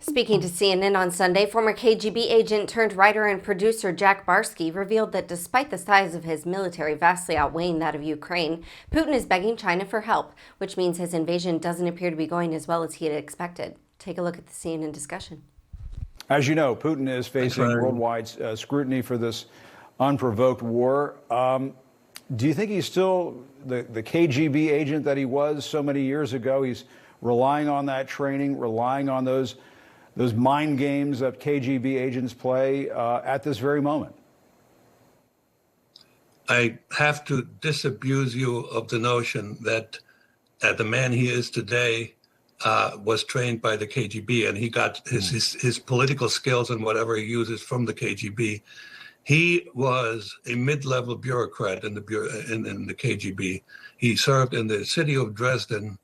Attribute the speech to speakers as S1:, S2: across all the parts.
S1: Speaking to CNN on Sunday, former KGB agent turned writer and producer Jack Barsky revealed that despite the size of his military vastly outweighing that of Ukraine, Putin is begging China for help, which means his invasion doesn't appear to be going as well as he had expected. Take a look at the CNN discussion.
S2: As you know, Putin is facing worldwide scrutiny for this unprovoked war. Do you think he's still the KGB agent that he was so many years ago? He's relying on that training, relying on those mind games that KGB agents play at this very moment.
S3: I have to disabuse you of the notion that the man he is today was trained by the KGB, and he got his political skills and whatever he uses from the KGB. He was a mid-level bureaucrat in the KGB. He served in the city of Dresden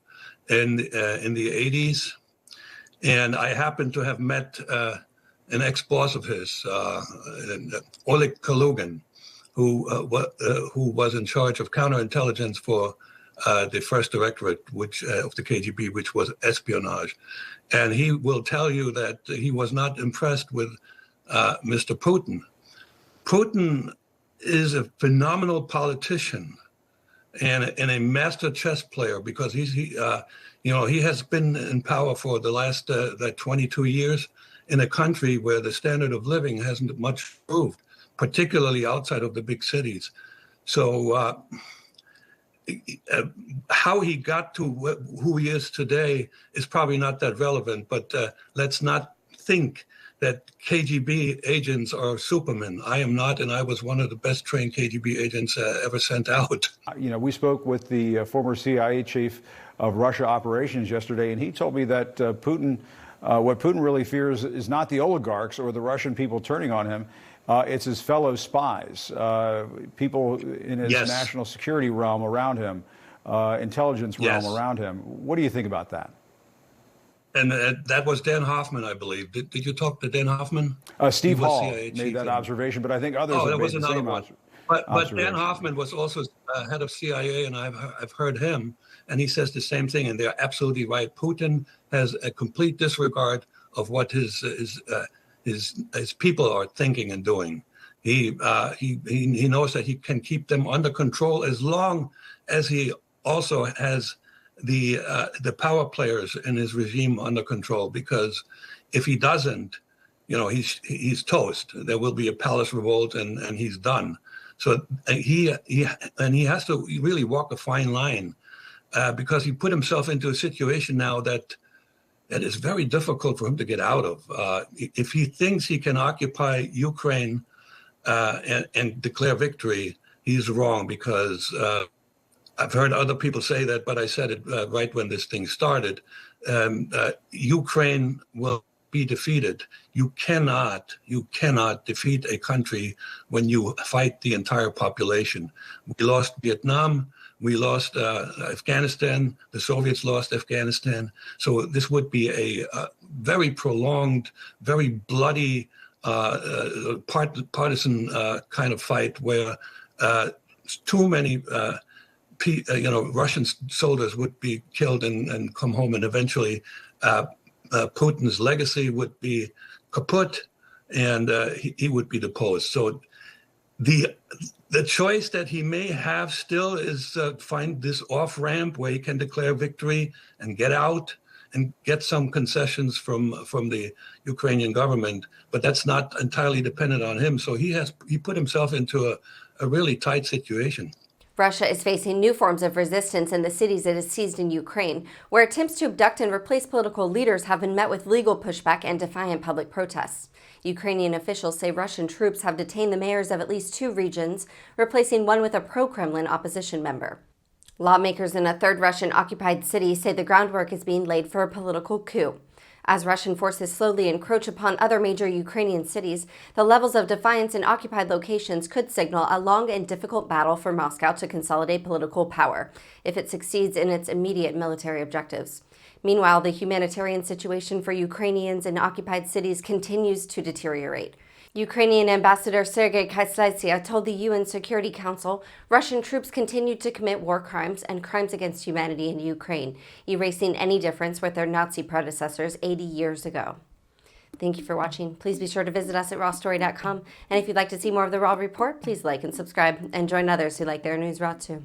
S3: in the 80s. And I happen to have met an ex-boss of his, Oleg Kalugin, who was in charge of counterintelligence for the first directorate, of the KGB, which was espionage. And he will tell you that he was not impressed with Mr. Putin. Putin is a phenomenal politician and a master chess player, because he has been in power for the last 22 years in a country where the standard of living hasn't much improved, particularly outside of the big cities. So how he got to who he is today is probably not that relevant, but let's not think that KGB agents are supermen. I am not, and I was one of the best trained KGB agents ever sent out.
S2: You know, we spoke with the former CIA chief of Russia operations yesterday, and he told me that what Putin really fears is not the oligarchs or the Russian people turning on him. It's his fellow spies, people in his national security realm around him, intelligence realm around him. What do you think about that?
S3: And that was Dan Hoffman, I believe. Did you talk to Dan Hoffman?
S2: Steve Hall made that observation, but I think others have made the same observation.
S3: But Dan Hoffman was also head of CIA, and I've heard him, and he says the same thing, and they're absolutely right. Putin has a complete disregard of what his people are thinking and doing. He knows that he can keep them under control as long as he also has the power players in his regime under control, because if he doesn't, he's toast. There will be a palace revolt, and he's done. So he has to really walk a fine line, because he put himself into a situation now that is very difficult for him to get out of. If he thinks he can occupy Ukraine and declare victory, he's wrong, because I've heard other people say that, but I said it right when this thing started. Ukraine will be defeated. You cannot defeat a country when you fight the entire population. We lost Vietnam. We lost Afghanistan. The Soviets lost Afghanistan. So this would be a very prolonged, very bloody, partisan kind of fight, where too many Russian soldiers would be killed and come home, and eventually Putin's legacy would be kaput, and he would be deposed. So the choice that he may have still is find this off-ramp where he can declare victory and get out and get some concessions from the Ukrainian government, but that's not entirely dependent on him. So he put himself into a really tight situation.
S1: Russia is facing new forms of resistance in the cities it has seized in Ukraine, where attempts to abduct and replace political leaders have been met with legal pushback and defiant public protests. Ukrainian officials say Russian troops have detained the mayors of at least 2 regions, replacing one with a pro-Kremlin opposition member. Lawmakers in a third Russian-occupied city say the groundwork is being laid for a political coup. As Russian forces slowly encroach upon other major Ukrainian cities, the levels of defiance in occupied locations could signal a long and difficult battle for Moscow to consolidate political power, if it succeeds in its immediate military objectives. Meanwhile, the humanitarian situation for Ukrainians in occupied cities continues to deteriorate. Ukrainian Ambassador Sergei Kyslytsya told the UN Security Council Russian troops continue to commit war crimes and crimes against humanity in Ukraine, erasing any difference with their Nazi predecessors 80 years ago. Thank you for watching. Please be sure to visit us at rawstory.com. And if you'd like to see more of the Raw Report, please like and subscribe and join others who like their news raw too.